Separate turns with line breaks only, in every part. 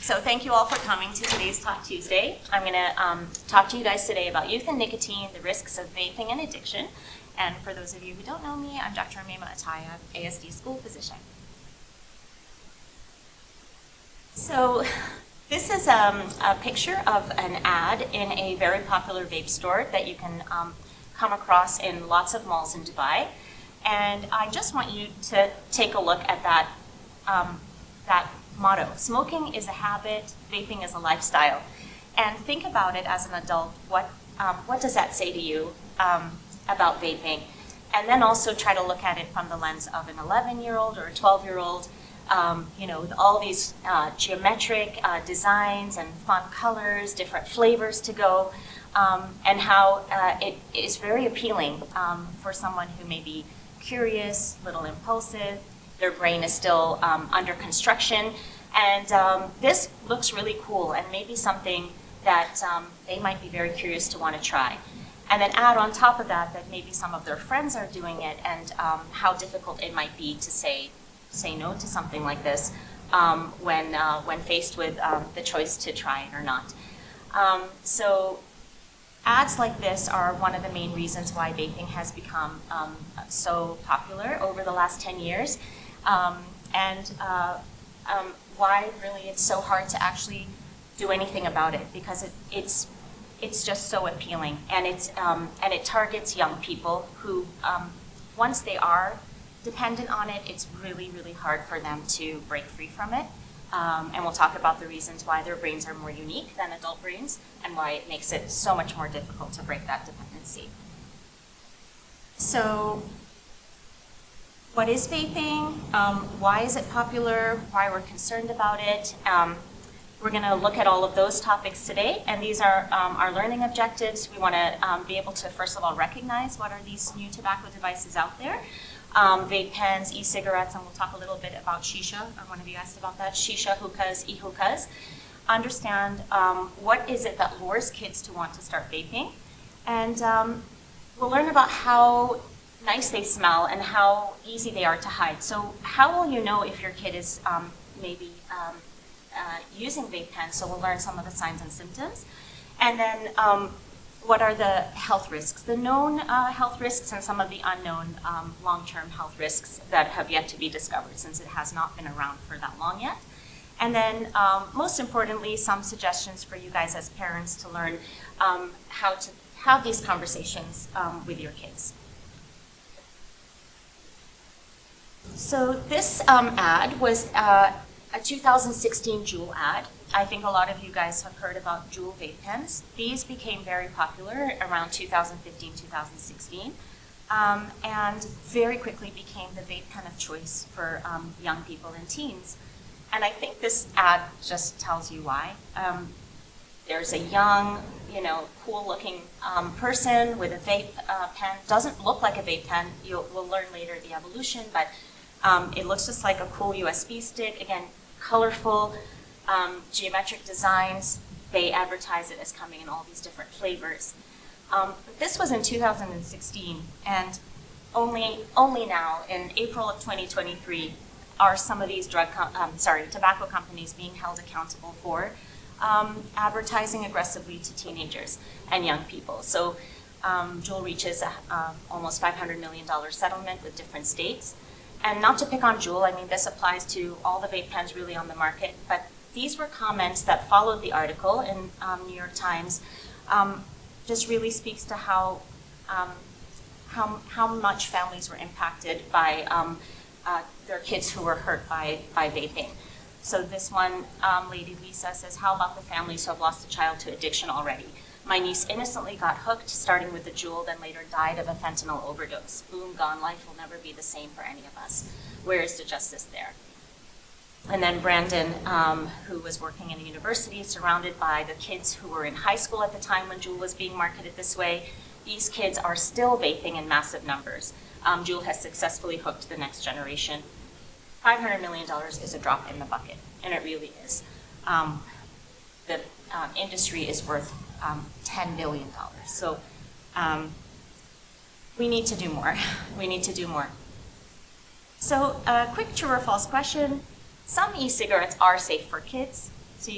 So thank you all for coming to today's Talk Tuesday. I'm going to talk to you guys today about youth and nicotine, the risks of vaping and addiction. And for those of you who don't know me, I'm Dr. Amema Ataya, ASD school physician. So this is a picture of an ad in a very popular vape store that you can come across in lots of malls in Dubai. And I just want you to take a look at that motto. Smoking is a habit, vaping is a lifestyle. And think about it as an adult, what does that say to you about vaping? And then also try to look at it from the lens of an 11-year-old or a 12-year-old, with all these geometric designs and fun colors, different flavors to go, and how it is very appealing for someone who may be curious, a little impulsive, their brain is still under construction, and this looks really cool and maybe something that they might be very curious to want to try. And then add on top of that maybe some of their friends are doing it and how difficult it might be to say no to something like this when faced with the choice to try it or not. So ads like this are one of the main reasons why vaping has become so popular over the last 10 years. And why really it's so hard to actually do anything about it, because it's just so appealing, and it targets young people who once they are dependent on it, it's really, really hard for them to break free from it. And we'll talk about the reasons why their brains are more unique than adult brains and why it makes it so much more difficult to break that dependency. So what is vaping? Why is it popular? Why we're concerned about it? We're going to look at all of those topics today, and these are our learning objectives. We want to be able to, first of all, recognize what are these new tobacco devices out there. Vape pens, e-cigarettes, and we'll talk a little bit about shisha. One of you asked about that. Shisha, hookahs, e-hookahs. Understand what is it that lures kids to want to start vaping. And we'll learn about how nice they smell and how easy they are to hide. So how will you know if your kid is maybe using vape pens? So we'll learn some of the signs and symptoms. And then what are the health risks, the known health risks and some of the unknown long-term health risks that have yet to be discovered, since it has not been around for that long yet. And then most importantly, some suggestions for you guys as parents to learn how to have these conversations with your kids. So this ad was a 2016 Juul ad. I think a lot of you guys have heard about Juul vape pens. These became very popular around 2015, 2016, and very quickly became the vape pen of choice for young people and teens. And I think this ad just tells you why. There's a young, cool-looking person with a vape pen. Doesn't look like a vape pen. We'll learn later the evolution, but it looks just like a cool USB stick. Again, colorful, geometric designs. They advertise it as coming in all these different flavors. This was in 2016, and only now, in April of 2023, are some of these tobacco companies being held accountable for advertising aggressively to teenagers and young people. So Juul reaches almost $500 million settlement with different states. And not to pick on Juul, I mean, this applies to all the vape pens really on the market, but these were comments that followed the article in New York Times. Just really speaks to how much families were impacted by their kids who were hurt by vaping. So this one lady, Lisa, says, how about the families who have lost a child to addiction already? My niece innocently got hooked, starting with the Juul, then later died of a fentanyl overdose. Boom, gone. Life will never be the same for any of us. Where is the justice there? And then Brandon, who was working in a university, surrounded by the kids who were in high school at the time when Juul was being marketed this way. These kids are still vaping in massive numbers. Juul has successfully hooked the next generation. $500 million is a drop in the bucket, and it really is. The industry is worth $10 billion. So we need to do more. We need to do more. So a quick true or false question. Some e-cigarettes are safe for kids. So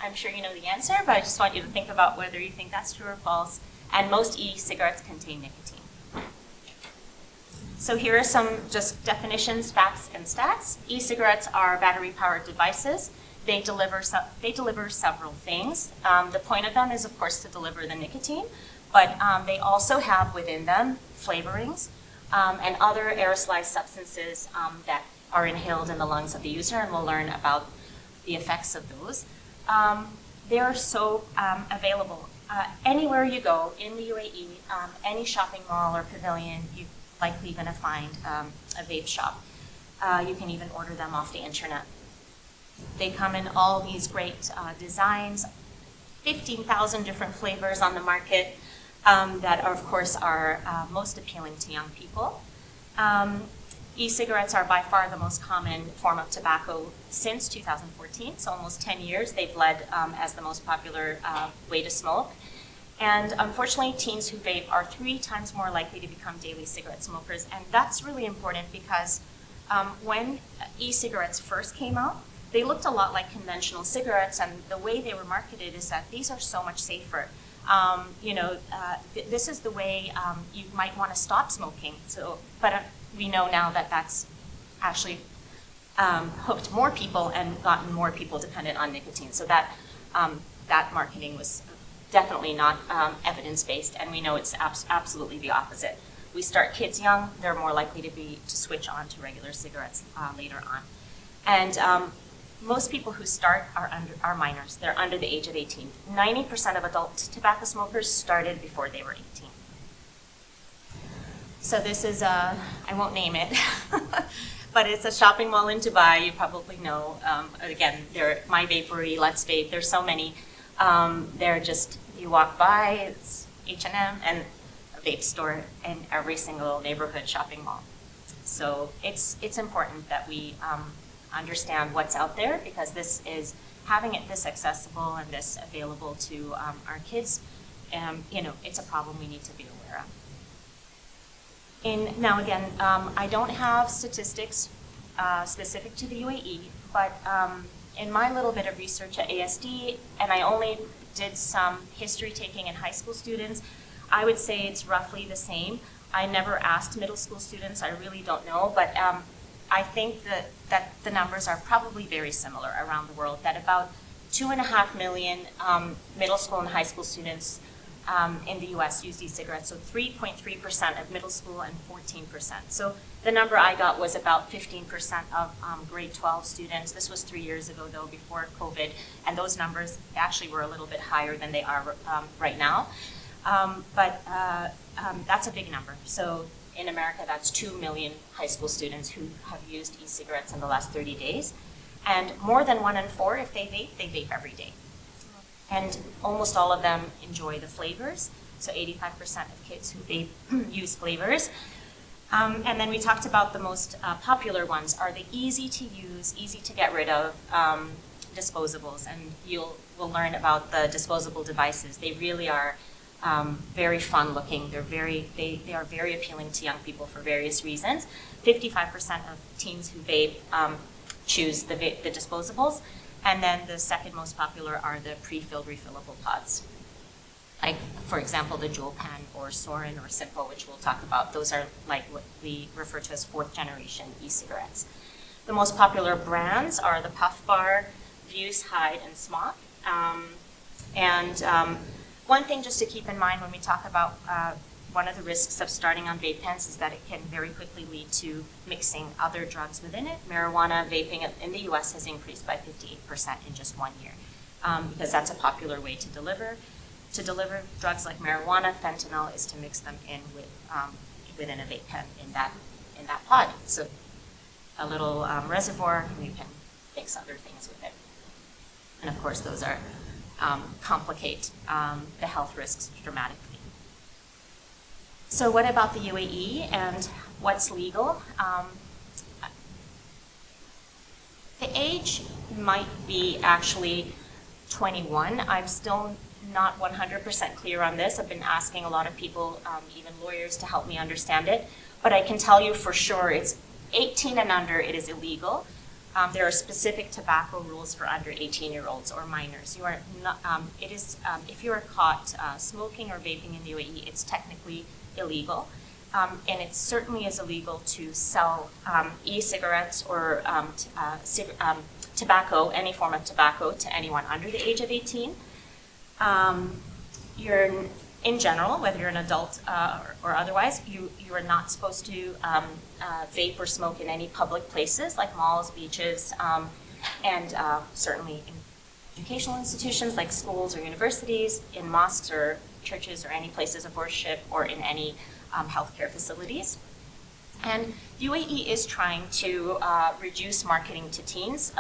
I'm sure you know the answer, but I just want you to think about whether you think that's true or false. And most e-cigarettes contain nicotine. So here are some just definitions, facts, and stats. E-cigarettes are battery-powered devices. They deliver several things. The point of them is, of course, to deliver the nicotine, but they also have within them flavorings and other aerosolized substances that are inhaled in the lungs of the user, and we'll learn about the effects of those. They are so available. Anywhere you go in the UAE, any shopping mall or pavilion, you're likely going to find a vape shop. You can even order them off the internet. They come in all these great designs, 15,000 different flavors on the market that, are, of course, are most appealing to young people. E-cigarettes are by far the most common form of tobacco since 2014, so almost 10 years they've led as the most popular way to smoke. And unfortunately, teens who vape are 3 times more likely to become daily cigarette smokers, and that's really important because when e-cigarettes first came out, they looked a lot like conventional cigarettes, and the way they were marketed is that these are so much safer. This is the way you might want to stop smoking. But we know now that that's actually hooked more people and gotten more people dependent on nicotine. So that marketing was definitely not evidence-based, and we know it's absolutely the opposite. We start kids young; they're more likely to switch on to regular cigarettes later on. And most people who start are minors. They're under the age of 18. 90% of adult tobacco smokers started before they were 18. So this is I won't name it, but it's a shopping mall in Dubai. You probably know. Again, they're My Vapory, Let's Vape. There's so many. They're just, you walk by, it's H&M and a vape store in every single neighborhood shopping mall. So it's important that we understand what's out there, because this is having it this accessible and this available to our kids. It's a problem we need to be aware of. Now again, I don't have statistics specific to the UAE, but in my little bit of research at ASD, and I only did some history taking in high school students, I would say it's roughly the same. I never asked middle school students, I really don't know, but I think that the numbers are probably very similar around the world, that about 2.5 million middle school and high school students in the US use e-cigarettes, so 3.3% of middle school and 14%. So the number I got was about 15% of grade 12 students. This was 3 years ago, though, before COVID, and those numbers actually were a little bit higher than they are right now. But that's a big number. So in America, that's 2 million high school students who have used e-cigarettes in the last 30 days. And more than 1 in 4, if they vape every day. And almost all of them enjoy the flavors. So 85% of kids who vape use flavors. And then we talked about the most popular ones are the easy to use, easy to get rid of disposables. And we'll learn about the disposable devices. They really are very fun looking. They are very appealing to young people for various reasons. 55% of teens who vape choose the disposables. And then the second most popular are the pre-filled refillable pods. Like, for example, the Juul Pen or Sorin or Simpo, which we'll talk about. Those are like what we refer to as 4th generation e-cigarettes. The most popular brands are the Puff Bar, Vuse, Hyde, and Smock. One thing just to keep in mind when we talk about one of the risks of starting on vape pens is that it can very quickly lead to mixing other drugs within it. Marijuana vaping in the US has increased by 58% in just 1 year, because that's a popular way to deliver. To deliver drugs like marijuana, fentanyl is to mix them in within a vape pen in that pod. So a little reservoir, and you can mix other things with it. And of course, those are complicate the health risks dramatically. So what about the UAE and what's legal? The age might be actually 21. I'm still not 100% clear on this. I've been asking a lot of people, even lawyers, to help me understand it. But I can tell you for sure it's 18 and under, it is illegal. there are specific tobacco rules for under 18-year-olds or minors. You are not, if you are caught smoking or vaping in the UAE, it's technically illegal. And it certainly is illegal to sell e-cigarettes or tobacco, any form of tobacco, to anyone under the age of 18. You're, in general, whether you're an adult or otherwise, you are not supposed to vape or smoke in any public places like malls, beaches, and certainly in educational institutions like schools or universities, in mosques or churches or any places of worship, or in any healthcare facilities. And UAE is trying to reduce marketing to teens.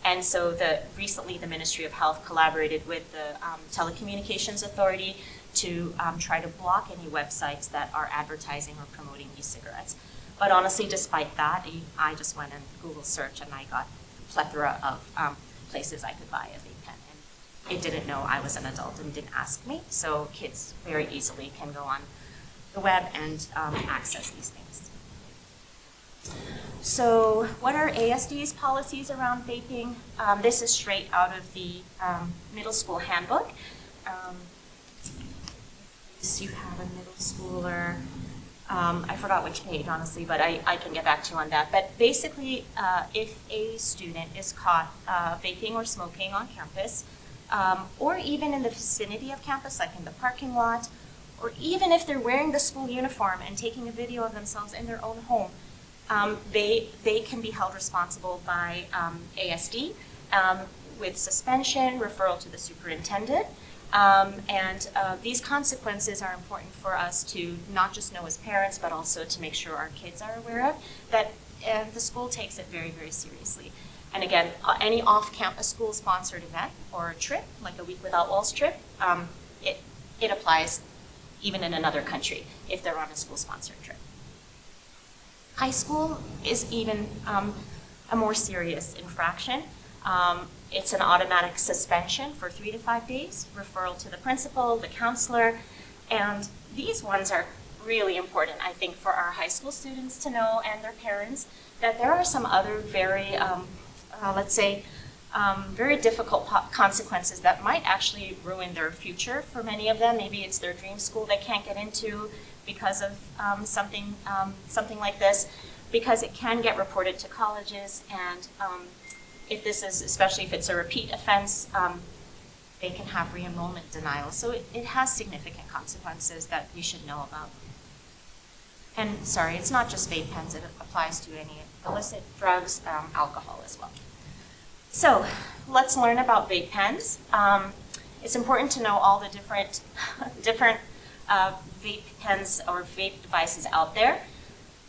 And so recently the Ministry of Health collaborated with the Telecommunications Authority to try to block any websites that are advertising or promoting e-cigarettes. But honestly, despite that, I just went and Google search and I got a plethora of places I could buy a vape pen. And it didn't know I was an adult and didn't ask me. So kids very easily can go on the web and access these things. So what are ASD's policies around vaping? This is straight out of the middle school handbook. So you have a middle schooler. I forgot which page, honestly, but I can get back to you on that. But basically, if a student is caught vaping or smoking on campus, or even in the vicinity of campus, like in the parking lot, or even if they're wearing the school uniform and taking a video of themselves in their own home, they can be held responsible by ASD with suspension, referral to the superintendent. And these consequences are important for us to not just know as parents, but also to make sure our kids are aware of, that the school takes it very, very seriously. And again, any off-campus school-sponsored event or trip, like a Week Without Walls trip, it applies even in another country if they're on a school-sponsored trip. High school is even a more serious infraction. It's an automatic suspension for 3 to 5 days, referral to the principal, the counselor, and these ones are really important, I think, for our high school students to know and their parents, that there are some other very, let's say, very difficult consequences that might actually ruin their future for many of them. Maybe it's their dream school they can't get into because of something like this, because it can get reported to colleges, and if this is, especially if it's a repeat offense, they can have re-enrollment denial. So it has significant consequences that we should know about. And sorry, it's not just vape pens, it applies to any illicit drugs, alcohol as well. So let's learn about vape pens. It's important to know all the different vape pens or vape devices out there.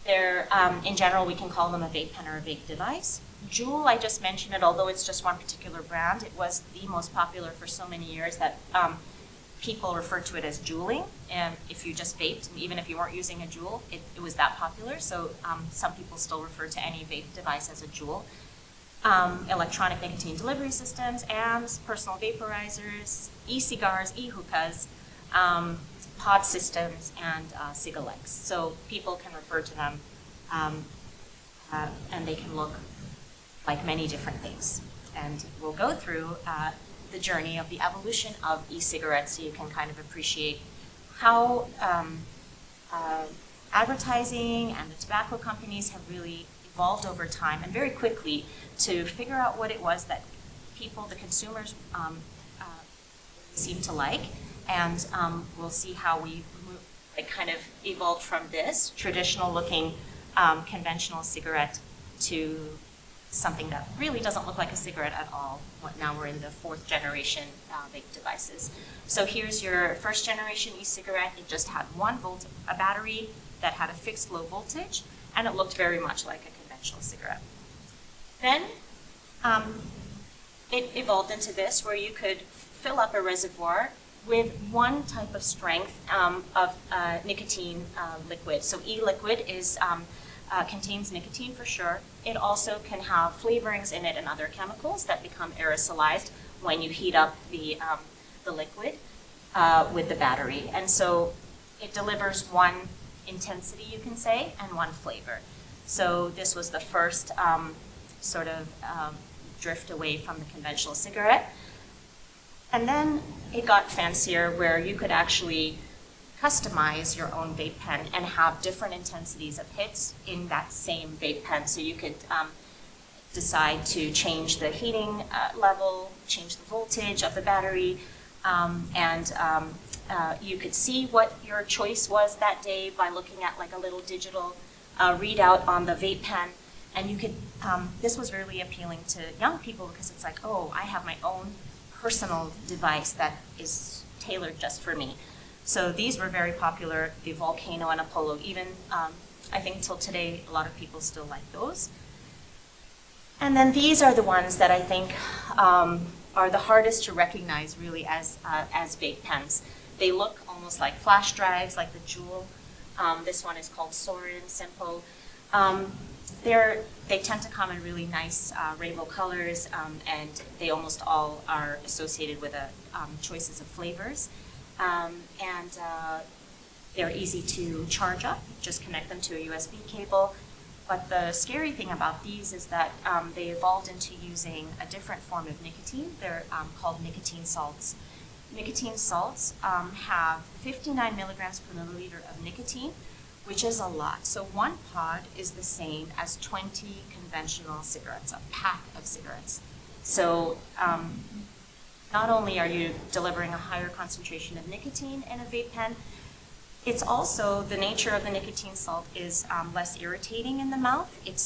They're, in general, we can call them a vape pen or a vape device. Juul, I just mentioned it, although it's just one particular brand, it was the most popular for so many years that people referred to it as juuling. And if you just vaped, even if you weren't using a Juul, it was that popular. So some people still refer to any vape device as a Juul. Electronic nicotine delivery systems, AMs, personal vaporizers, e-cigars, e-hookahs, pod systems, and cigalecs. So people can refer to them, and they can look like many different things. And we'll go through the journey of the evolution of e-cigarettes so you can kind of appreciate how advertising and the tobacco companies have really evolved over time and very quickly to figure out what it was that people, the consumers, seem to like. And we'll see how we kind of evolved from this traditional looking conventional cigarette to something that really doesn't look like a cigarette at all. Now we're in the 4th generation vape devices. So here's your 1st generation e-cigarette. It just had 1 volt, a battery that had a fixed low voltage, and it looked very much like a conventional cigarette. Then it evolved into this, where you could fill up a reservoir with 1 type of strength of nicotine liquid. So e-liquid is contains nicotine for sure. It also can have flavorings in it and other chemicals that become aerosolized when you heat up the liquid with the battery. And so it delivers 1 intensity, you can say, and 1 flavor. So this was the first sort of drift away from the conventional cigarette. And then it got fancier where you could actually customize your own vape pen and have different intensities of hits in that same vape pen. So you could decide to change the heating level, change the voltage of the battery, and you could see what your choice was that day by looking at like a little digital readout on the vape pen. And you could, this was really appealing to young people because it's like, oh, I have my own personal device that is tailored just for me. So these were very popular, the Volcano and Apollo. Even, I think till today, a lot of people still like those. And then these are the ones that I think are the hardest to recognize really as vape pens. They look almost like flash drives, like the Juul. This one is called Sorin Simpo. They tend to come in really nice rainbow colors, and they almost all are associated with choices of flavors. And they're easy to charge up. Just connect them to a USB cable. But the scary thing about these is that they evolved into using a different form of nicotine. They're called nicotine salts. Nicotine salts have 59 milligrams per milliliter of nicotine, which is a lot. So one pod is the same as 20 conventional cigarettes, a pack of cigarettes. So not only are you delivering a higher concentration of nicotine in a vape pen, it's also the nature of the nicotine salt is less irritating in the mouth. It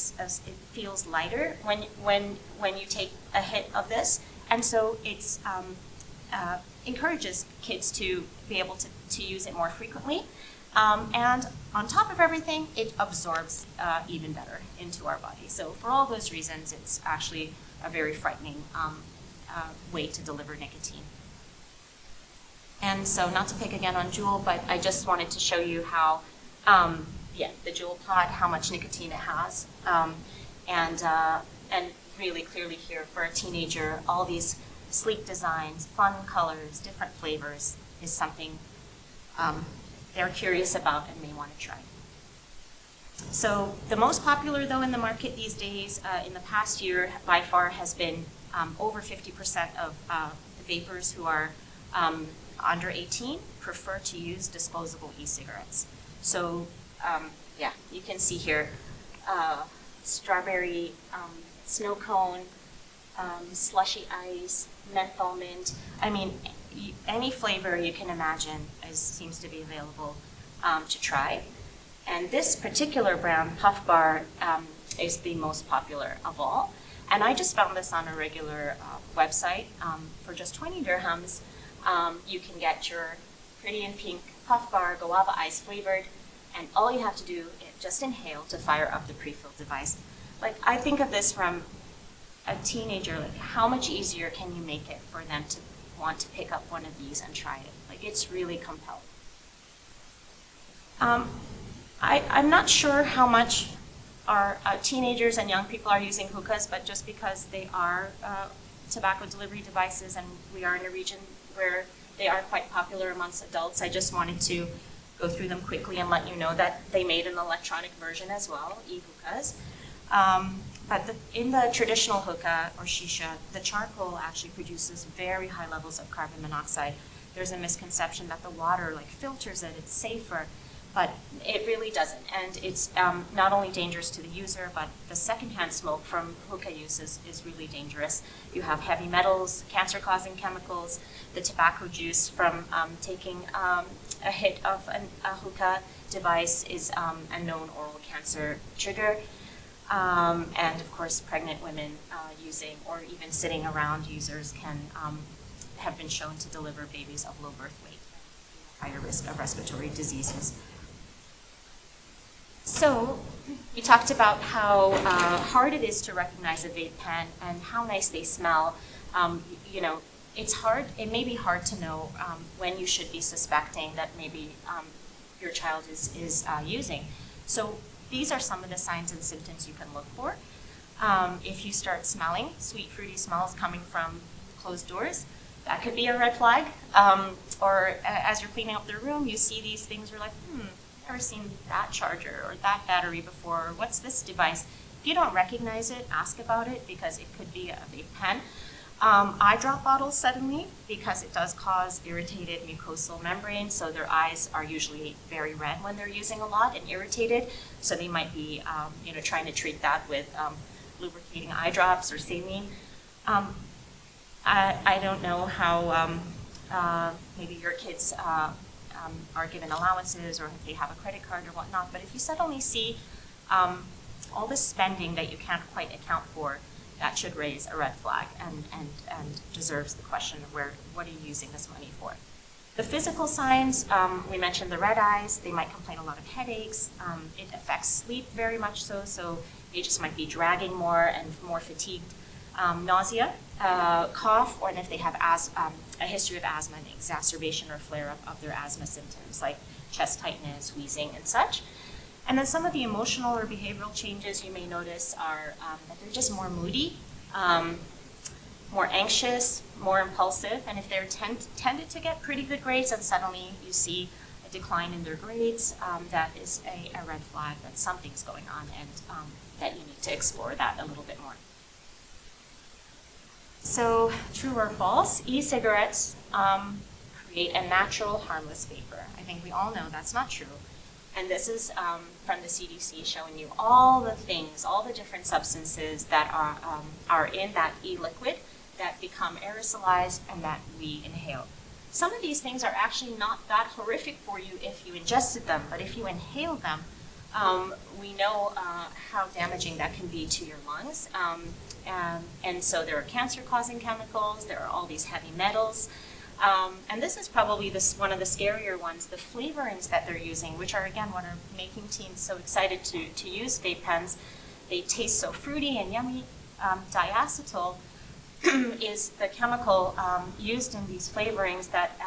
feels lighter when you take a hit of this, and so it's encourages kids to be able to use it more frequently. And on top of everything, it absorbs even better into our body. So for all those reasons, it's actually a very frightening way to deliver nicotine. And so not to pick again on Juul, but I just wanted to show you how, the Juul pod, how much nicotine it has. And really clearly here for a teenager, all these sleek designs, fun colors, different flavors is something they're curious about and may want to try. So the most popular though in the market these days, in the past year by far has been over 50% of the vapers who are under 18 prefer to use disposable e-cigarettes. So you can see here strawberry, snow cone, slushy ice, menthol mint. I mean, any flavor you can imagine seems to be available to try. And this particular brand, Puff Bar, is the most popular of all. And I just found this on a regular website. For just 20 dirhams, you can get your pretty and pink Puff Bar guava ice flavored, and all you have to do is just inhale to fire up the pre-filled device. Like, I think of this from a teenager, like how much easier can you make it for them to want to pick up one of these and try it? Like, it's really compelling. I'm not sure how much our teenagers and young people are using hookahs, but just because they are tobacco delivery devices and we are in a region where they are quite popular amongst adults, I just wanted to go through them quickly and let you know that they made an electronic version as well, e-hookahs. But in the traditional hookah or shisha, the charcoal actually produces very high levels of carbon monoxide. There's a misconception that the water filters it, it's safer, but it really doesn't. And it's not only dangerous to the user, but the secondhand smoke from hookah use is really dangerous. You have heavy metals, cancer-causing chemicals, the tobacco juice from taking a hit of a hookah device is a known oral cancer trigger. And of course, pregnant women using or even sitting around users can have been shown to deliver babies of low birth weight, higher risk of respiratory diseases. So we talked about how hard it is to recognize a vape pen and how nice they smell. It's hard. It may be hard to know when you should be suspecting that maybe your child is using. So these are some of the signs and symptoms you can look for. If you start smelling sweet, fruity smells coming from closed doors, that could be a red flag. Or as you're cleaning up the room, you see these things, you're like, never seen that charger or that battery before, or what's this device? If you don't recognize it, ask about it, because it could be a vape pen. Eye drop bottles suddenly, because it does cause irritated mucosal membrane, so their eyes are usually very red when they're using a lot and irritated, so they might be trying to treat that with lubricating eye drops or saline. I don't know how maybe your kids are given allowances or if they have a credit card or whatnot, but if you suddenly see all this spending that you can't quite account for, that should raise a red flag and deserves the question of what are you using this money for? The physical signs, we mentioned the red eyes. They might complain a lot of headaches. It affects sleep very much so they just might be dragging more and more fatigued. Nausea, cough, or if they have a history of asthma, an exacerbation or flare-up of their asthma symptoms like chest tightness, wheezing, and such. And then some of the emotional or behavioral changes you may notice are that they're just more moody, more anxious, more impulsive, and if they're tended to get pretty good grades and suddenly you see a decline in their grades, that is a red flag that something's going on and that you need to explore that a little bit more. So, true or false, e-cigarettes create a natural, harmless vapor. I think we all know that's not true. And this is from the CDC showing you all the things, all the different substances that are in that e-liquid that become aerosolized and that we inhale. Some of these things are actually not that horrific for you if you ingested them, but if you inhale them, we know how damaging that can be to your lungs. And so there are cancer-causing chemicals, there are all these heavy metals, and this is probably one of the scarier ones, the flavorings that they're using, which are, again, what are making teens so excited to use vape pens. They taste so fruity and yummy. Diacetyl is the chemical used in these flavorings that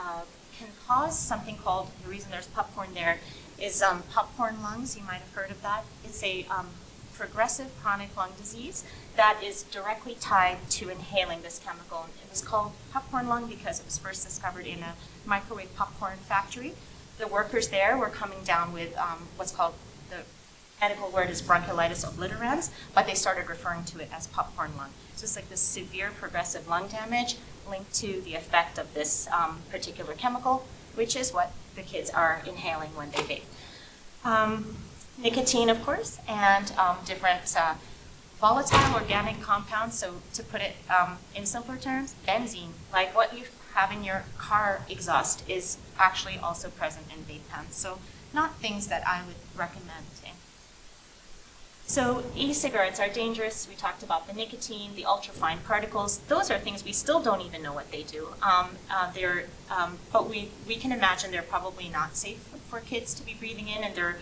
can cause something called, the reason there's popcorn there, is popcorn lungs. You might have heard of that. It's a progressive chronic lung disease that is directly tied to inhaling this chemical. It was called popcorn lung because it was first discovered in a microwave popcorn factory. The workers there were coming down with what's called, the medical word is bronchiolitis obliterans, but they started referring to it as popcorn lung. So it's like this severe progressive lung damage linked to the effect of this particular chemical, which is what the kids are inhaling when they vape. Nicotine, of course, and different volatile organic compounds. So to put it in simpler terms, benzene, like what you have in your car exhaust, is actually also present in vape pens. So not things that I would recommend. So e-cigarettes are dangerous. We talked about the nicotine, the ultrafine particles. Those are things we still don't even know what they do. But we can imagine they're probably not safe for kids to be breathing in, and they're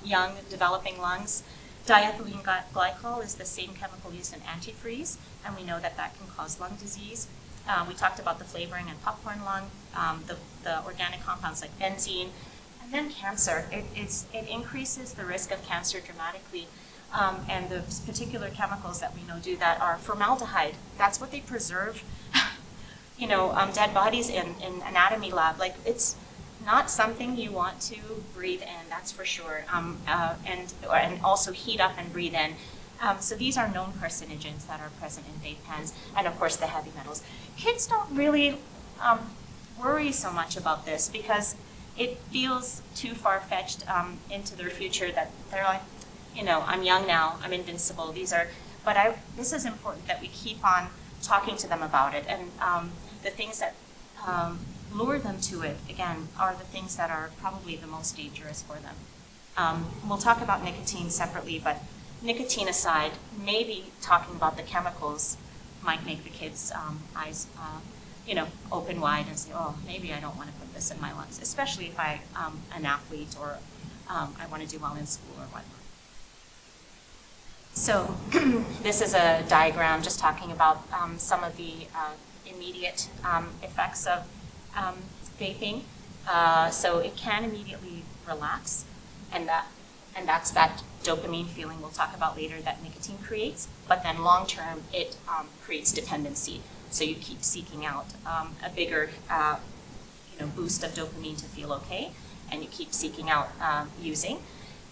young, developing lungs. Diethylene glycol is the same chemical used in antifreeze, and we know that that can cause lung disease. We talked about the flavoring and popcorn lung, the organic compounds like benzene, and then cancer. It increases the risk of cancer dramatically. And the particular chemicals that we know do that are formaldehyde. That's what they preserve, dead bodies in anatomy lab. Like, it's not something you want to breathe in, that's for sure, and also heat up and breathe in. So these are known carcinogens that are present in vape pens, and of course the heavy metals. Kids don't really worry so much about this because it feels too far-fetched into their future that they're like, I'm young now, I'm invincible. This is important that we keep on talking to them about it, and the things that lure them to it, again, are the things that are probably the most dangerous for them. We'll talk about nicotine separately, but nicotine aside, maybe talking about the chemicals might make the kids' eyes open wide and say, oh, maybe I don't want to put this in my lungs, especially if I'm an athlete or I want to do well in school or whatnot. So this is a diagram just talking about some of the immediate effects of vaping. So it can immediately relax, and that's that dopamine feeling we'll talk about later that nicotine creates. But then long term, it creates dependency. So you keep seeking out a bigger boost of dopamine to feel okay, and you keep seeking out using.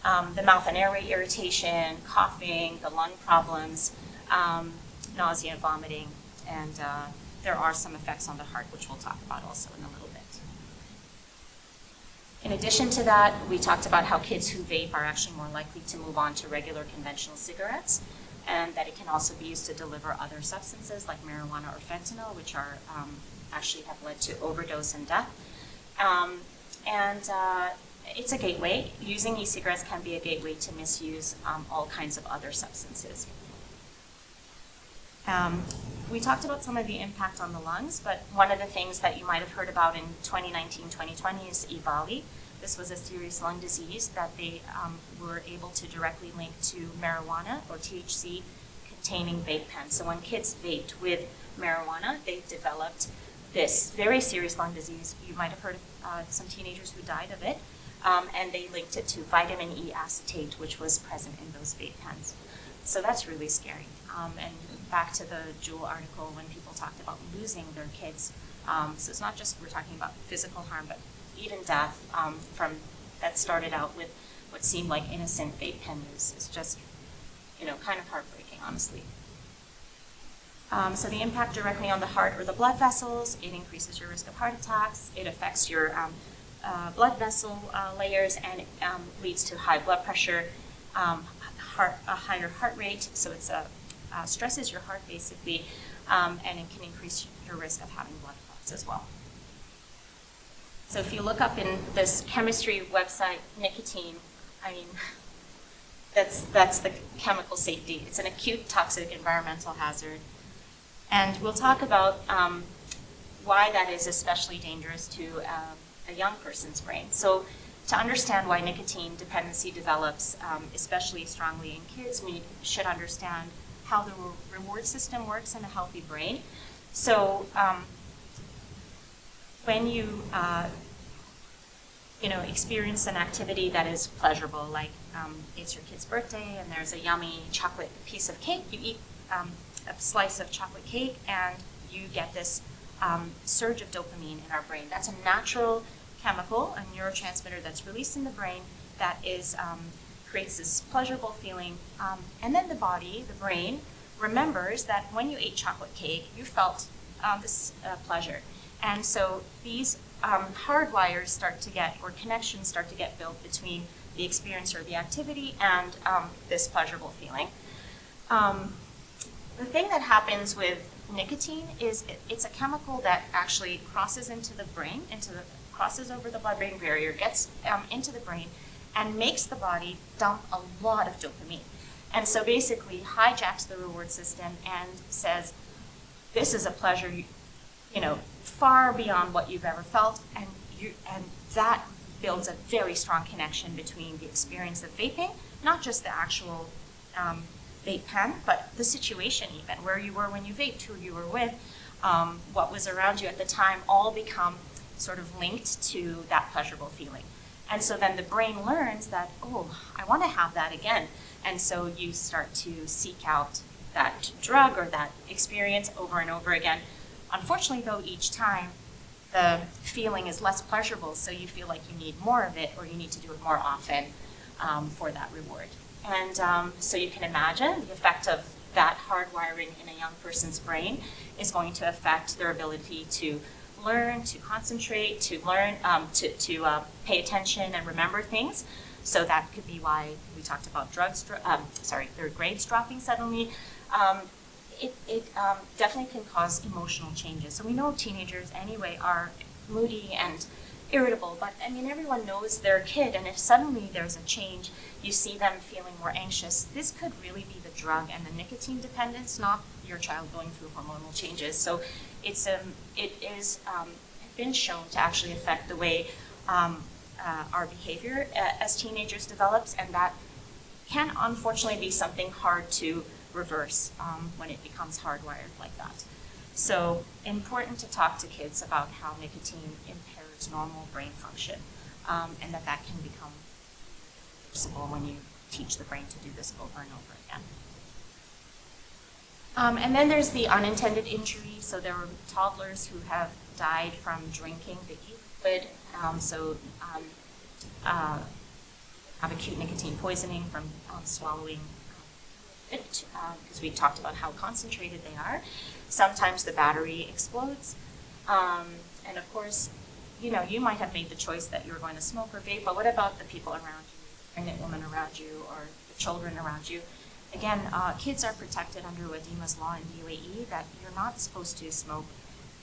the mouth and airway irritation, coughing, the lung problems, nausea and vomiting, and there are some effects on the heart, which we'll talk about also in a little bit. In addition to that, we talked about how kids who vape are actually more likely to move on to regular conventional cigarettes, and that it can also be used to deliver other substances like marijuana or fentanyl, which are actually have led to overdose and death. It's a gateway. Using e-cigarettes can be a gateway to misuse all kinds of other substances. We talked about some of the impact on the lungs, but one of the things that you might have heard about in 2019-2020 is EVALI. This was a serious lung disease that they were able to directly link to marijuana or THC containing vape pens. So when kids vaped with marijuana, they developed this very serious lung disease. You might have heard of some teenagers who died of it, and they linked it to vitamin E acetate, which was present in those vape pens. So that's really scary. And back to the Jewel article when people talked about losing their kids. So it's not just we're talking about physical harm, but even death from that started out with what seemed like innocent vape pen use. It's just, kind of heartbreaking, honestly. So the impact directly on the heart or the blood vessels, it increases your risk of heart attacks, it affects your blood vessel layers, and it leads to high blood pressure, a higher heart rate, so it stresses your heart basically, and it can increase your risk of having blood clots as well. So if you look up in this chemistry website, nicotine, that's the chemical safety. It's an acute toxic environmental hazard. And we'll talk about why that is especially dangerous to a young person's brain. So to understand why nicotine dependency develops especially strongly in kids, we should understand how the reward system works in a healthy brain. So when you experience an activity that is pleasurable, like it's your kid's birthday and there's a yummy chocolate piece of cake, you eat a slice of chocolate cake and you get this surge of dopamine in our brain. That's a natural chemical, a neurotransmitter that's released in the brain that is creates this pleasurable feeling. And then the brain, remembers that when you ate chocolate cake, you felt this pleasure. And so these hard wires connections start to get built between the experience or the activity and this pleasurable feeling. The thing that happens with nicotine is it's a chemical that actually crosses into the brain, crosses over the blood-brain barrier, gets into the brain, and makes the body dump a lot of dopamine. And so basically hijacks the reward system and says, this is a pleasure, far beyond what you've ever felt, and that builds a very strong connection between the experience of vaping, not just the actual vape pen, but the situation even, where you were when you vaped, who you were with, what was around you at the time, all become sort of linked to that pleasurable feeling. And so then the brain learns that, oh, I want to have that again. And so you start to seek out that drug or that experience over and over again. Unfortunately, though, each time the feeling is less pleasurable, so you feel like you need more of it or you need to do it more often for that reward. And so you can imagine the effect of that hardwiring in a young person's brain is going to affect their ability to learn, to concentrate, to learn, to pay attention and remember things. So that could be why we talked about their grades dropping suddenly. It definitely can cause emotional changes. So we know teenagers anyway are moody and irritable, but everyone knows their kid, and if suddenly there's a change, you see them feeling more anxious, this could really be the drug and the nicotine dependence, not your child going through hormonal changes. So it is been shown to actually affect the way our behavior as teenagers develops, and that can unfortunately be something hard to reverse when it becomes hardwired like that. So important to talk to kids about how nicotine impairs normal brain function, and that can become reversible when you teach the brain to do this over and over again. And then there's the unintended injury. So there were toddlers who have died from drinking the e-liquid. have acute nicotine poisoning from swallowing it, because we talked about how concentrated they are. Sometimes the battery explodes. And of course, you might have made the choice that you were going to smoke or vape, but what about the people around you, the pregnant woman around you, or the children around you? Again, kids are protected under WADIMA's law in the UAE that you're not supposed to smoke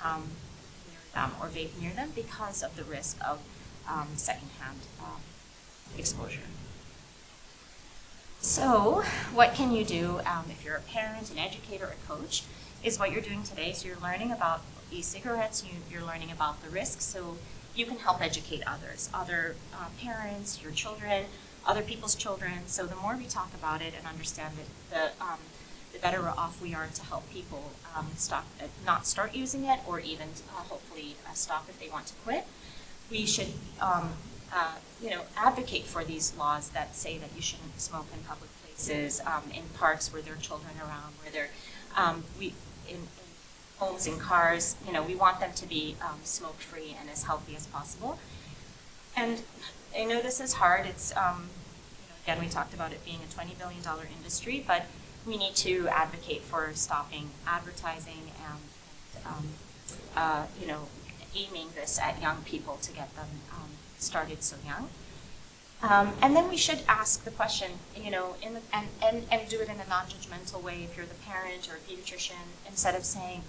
near them or vape near them because of the risk of secondhand exposure. So what can you do if you're a parent, an educator, a coach, is what you're doing today. So you're learning about e-cigarettes, you're learning about the risks, so you can help educate others, other parents, your children, other people's children. So the more we talk about it and understand it, the better off we are to help people not start using it, or even hopefully stop if they want to quit. We should advocate for these laws that say that you shouldn't smoke in public places, in parks where there are children around, where they're in homes, in cars. We want them to be smoke-free and as healthy as possible. And I know this is hard. It's again, we talked about it being a $20 billion industry, but we need to advocate for stopping advertising and aiming this at young people to get them started so young. And then we should ask the question, and do it in a non-judgmental way. If you're the parent or a pediatrician, instead of saying,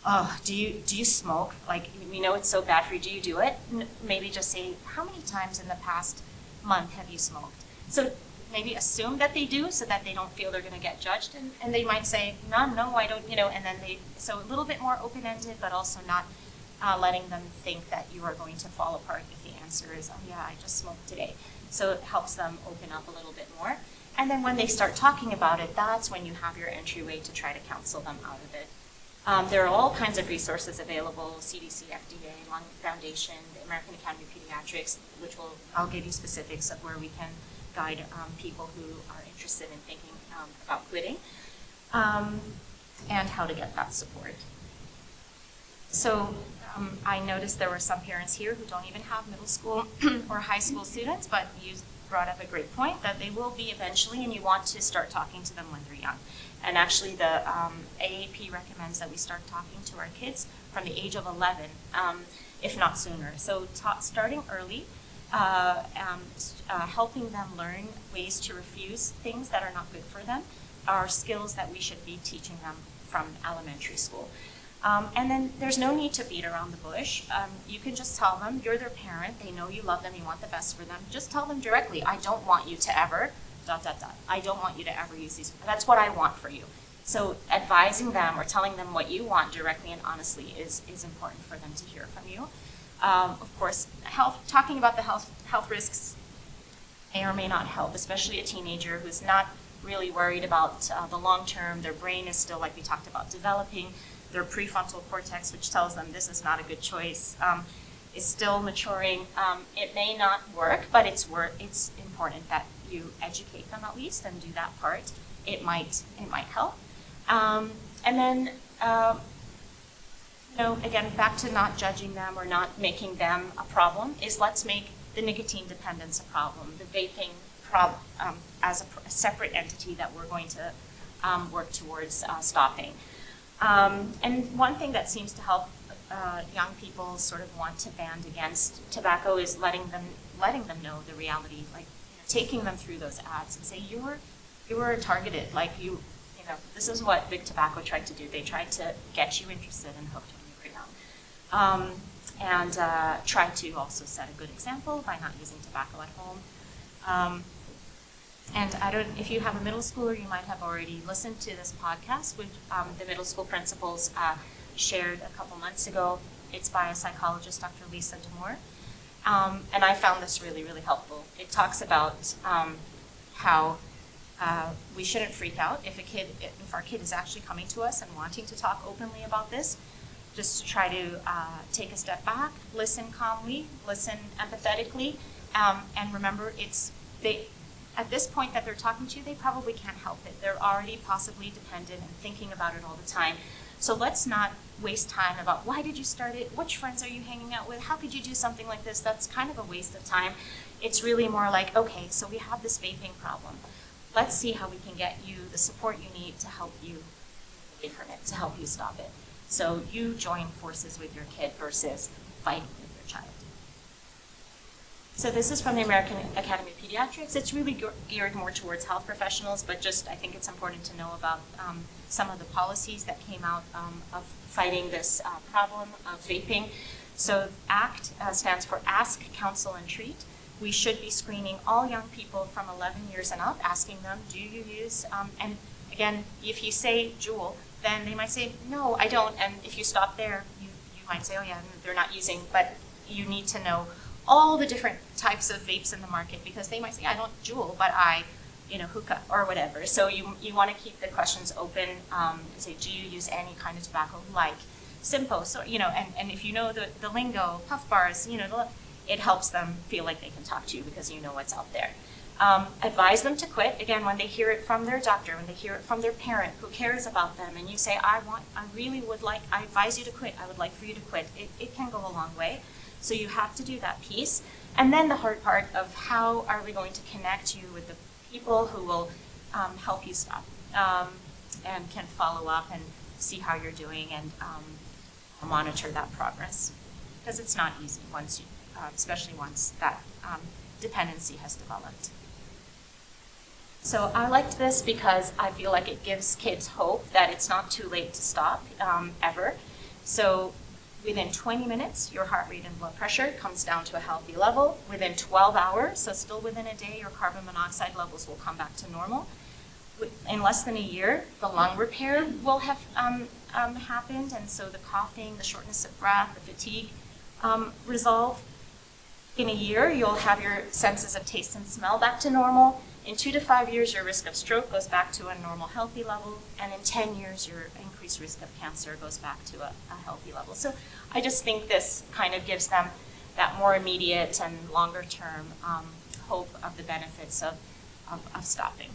"Oh, do you smoke? Like, we know it's so bad for you. Do you do it?" Maybe just say, "How many times in the past month have you smoked?" So maybe assume that they do, so that they don't feel they're going to get judged, and they might say, "No, I don't." And then so a little bit more open-ended, but also not letting them think that you are going to fall apart if the answer is, "Oh yeah, I just smoked today." So it helps them open up a little bit more. And then when they start talking about it, that's when you have your entryway to try to counsel them out of it. There are all kinds of resources available: CDC, FDA, Lung Foundation, the American Academy of Pediatrics, which I'll give you specifics of where we can guide people who are interested in thinking about quitting, and how to get that support. So I noticed there were some parents here who don't even have middle school or high school students, but you brought up a great point that they will be eventually, and you want to start talking to them when they're young. And actually the AAP recommends that we start talking to our kids from the age of 11, if not sooner. So starting early, helping them learn ways to refuse things that are not good for them are skills that we should be teaching them from elementary school. And then there's no need to beat around the bush. You can just tell them, you're their parent, they know you love them, you want the best for them. Just tell them directly, "I don't want you to ever, ... I don't want you to ever use these. That's what I want for you." So advising them or telling them what you want directly and honestly is important for them to hear from you. Of course, talking about the health risks may or may not help, especially a teenager who's not really worried about the long term. Their brain is still, like we talked about, developing. Their prefrontal cortex, which tells them this is not a good choice, is still maturing. It may not work, but it's important that you educate them at least and do that part. It might help. And then, again, back to not judging them or not making them a problem, is let's make the nicotine dependence a problem, the vaping problem as a separate entity that we're going to work towards stopping. And one thing that seems to help young people sort of want to ban against tobacco is letting them know the reality, like taking them through those ads and say, you were targeted, like this is what Big Tobacco tried to do. They tried to get you interested and hooked when you were young. And try to also set a good example by not using tobacco at home. And if you have a middle schooler, you might have already listened to this podcast, which the middle school principals shared a couple months ago. It's by a psychologist, Dr. Lisa Demore. And I found this really, really helpful. It talks about how we shouldn't freak out if our kid is actually coming to us and wanting to talk openly about this. Just to try to take a step back, listen calmly, listen empathetically, and remember at this point that they're talking to you, they probably can't help it. They're already possibly dependent and thinking about it all the time. So let's not waste time about why did you start it, which friends are you hanging out with, how could you do something like this? That's kind of a waste of time. It's really more like, okay, so we have this vaping problem. Let's see how we can get you the support you need to help you away from it, to help you stop it. So you join forces with your kid versus fighting with your child. So this is from the American Academy of Pediatrics. It's really geared more towards health professionals, but just I think it's important to know about some of the policies that came out of fighting this problem of vaping. So ACT stands for Ask, Counsel, and Treat. We should be screening all young people from 11 years and up, asking them, do you use, and again, if you say Juul, then they might say, no, I don't. And if you stop there, you might say, oh yeah, they're not using, but you need to know all the different types of vapes in the market, because they might say, I don't Juul, but I, hookah or whatever. So you want to keep the questions open. Say, do you use any kind of tobacco like Simpo? So, and if you know the lingo, puff bars, it helps them feel like they can talk to you because you know what's out there. Advise them to quit, again, when they hear it from their doctor, when they hear it from their parent who cares about them, and you say, I advise you to quit, I would like for you to quit. It can go a long way. So you have to do that piece. And then the hard part of how are we going to connect you with the people who will help you stop and can follow up and see how you're doing and monitor that progress. Because it's not easy once you, especially once that dependency has developed. So I liked this because I feel like it gives kids hope that it's not too late to stop ever. So within 20 minutes, your heart rate and blood pressure comes down to a healthy level. Within 12 hours, so still within a day, your carbon monoxide levels will come back to normal. In less than a year, the lung repair will have happened, and so the coughing, the shortness of breath, the fatigue resolve. In a year, you'll have your senses of taste and smell back to normal. In 2 to 5 years, your risk of stroke goes back to a normal, healthy level. And in 10 years, your increased risk of cancer goes back to a healthy level. So I just think this kind of gives them that more immediate and longer term hope of the benefits of stopping.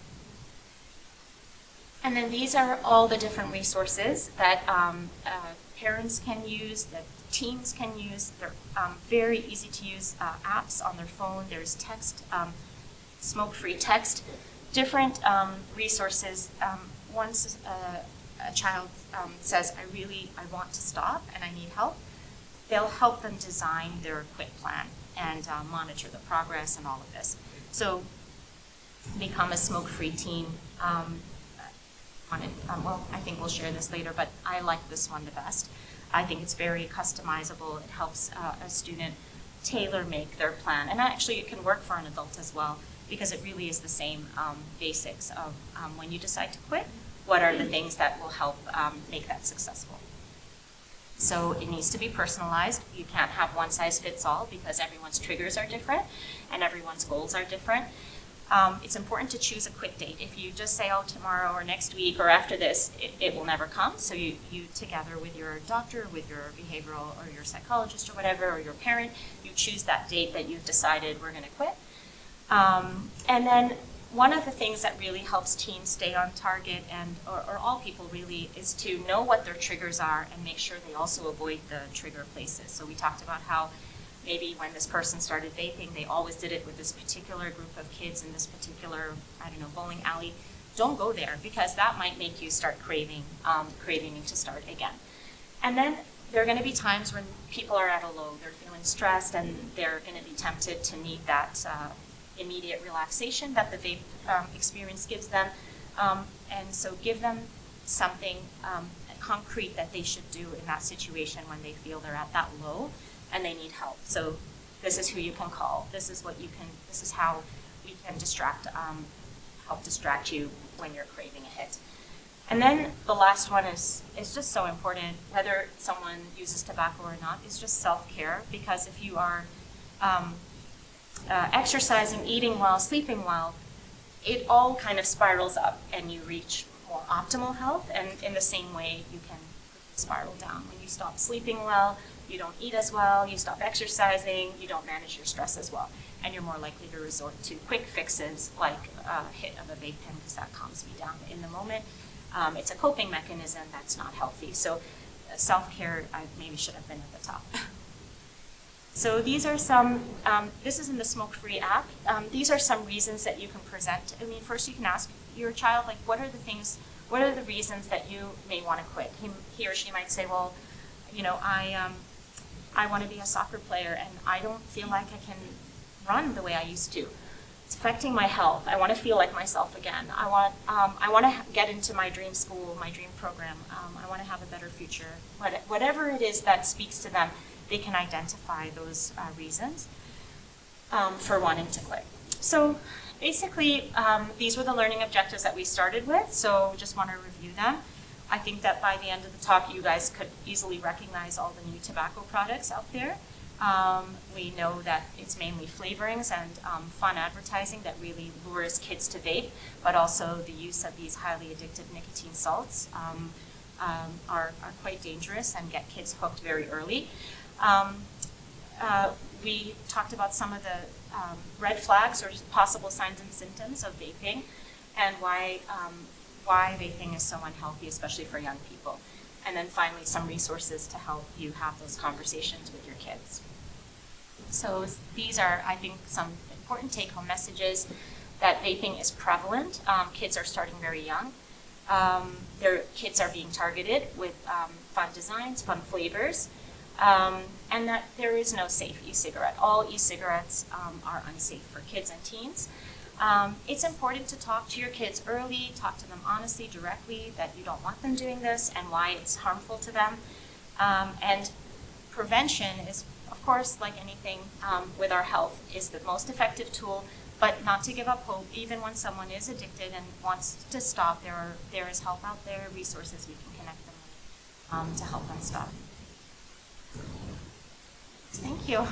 And then these are all the different resources that parents can use, that teens can use. They're very easy to use apps on their phone. There's text, smoke-free text, different resources. Once a child says, I want to stop and I need help, they'll help them design their quit plan and monitor the progress and all of this. So become a smoke-free teen. Well, I think we'll share this later, but I like this one the best. I think it's very customizable. It helps a student tailor-make their plan. And actually, it can work for an adult as well, because it really is the same basics of when you decide to quit, what are the things that will help make that successful. So it needs to be personalized. You can't have one size fits all because everyone's triggers are different and everyone's goals are different. It's important to choose a quit date. If you just say, oh, tomorrow or next week or after this, it will never come. So you together with your doctor, with your behavioral or your psychologist or whatever, or your parent, you choose that date that you've decided we're going to quit. And then one of the things that really helps teens stay on target, or all people really, is to know what their triggers are and make sure they also avoid the trigger places. So we talked about how maybe when this person started vaping, they always did it with this particular group of kids in this particular, bowling alley. Don't go there, because that might make you start craving to start again. And then there are going to be times when people are at a low, they're feeling stressed, and they're going to be tempted to need that immediate relaxation that the vape experience gives them. And so give them something concrete that they should do in that situation when they feel they're at that low and they need help. So this is who you can call. This is how we can help distract you when you're craving a hit. And then the last one is just so important, whether someone uses tobacco or not, is just self-care. Because if you are exercising, eating well, sleeping well, it all kind of spirals up and you reach more optimal health. And in the same way, you can spiral down. When you stop sleeping well, you don't eat as well, you stop exercising, you don't manage your stress as well. And you're more likely to resort to quick fixes like a hit of a vape pen, because that calms me down in the moment. It's a coping mechanism that's not healthy. So self-care maybe should have been at the top. So these are some, this is in the Smoke-Free app. These are some reasons that you can present. I mean, first you can ask your child, like, what are the reasons that you may want to quit? He or she might say, well, you know, I want to be a soccer player and I don't feel like I can run the way I used to. It's affecting my health. I want to feel like myself again. I want to get into my dream school, my dream program. I want to have a better future. Whatever it is that speaks to them, they can identify those reasons for wanting to quit. So basically, these were the learning objectives that we started with, so just want to review them. I think that by the end of the talk, you guys could easily recognize all the new tobacco products out there. We know that it's mainly flavorings and fun advertising that really lures kids to vape, but also the use of these highly addictive nicotine salts are quite dangerous and get kids hooked very early. We talked about some of the red flags or possible signs and symptoms of vaping and why vaping is so unhealthy, especially for young people. And then finally, some resources to help you have those conversations with your kids. So these are, I think, some important take-home messages that vaping is prevalent. Kids are starting very young. Kids are being targeted with fun designs, fun flavors, and that there is no safe e-cigarette. All e-cigarettes are unsafe for kids and teens. It's important to talk to your kids early, talk to them honestly, directly, that you don't want them doing this and why it's harmful to them. And prevention is, of course, like anything with our health, is the most effective tool, but not to give up hope. Even when someone is addicted and wants to stop, there is help out there, resources we can connect them with to help them stop. Thank you.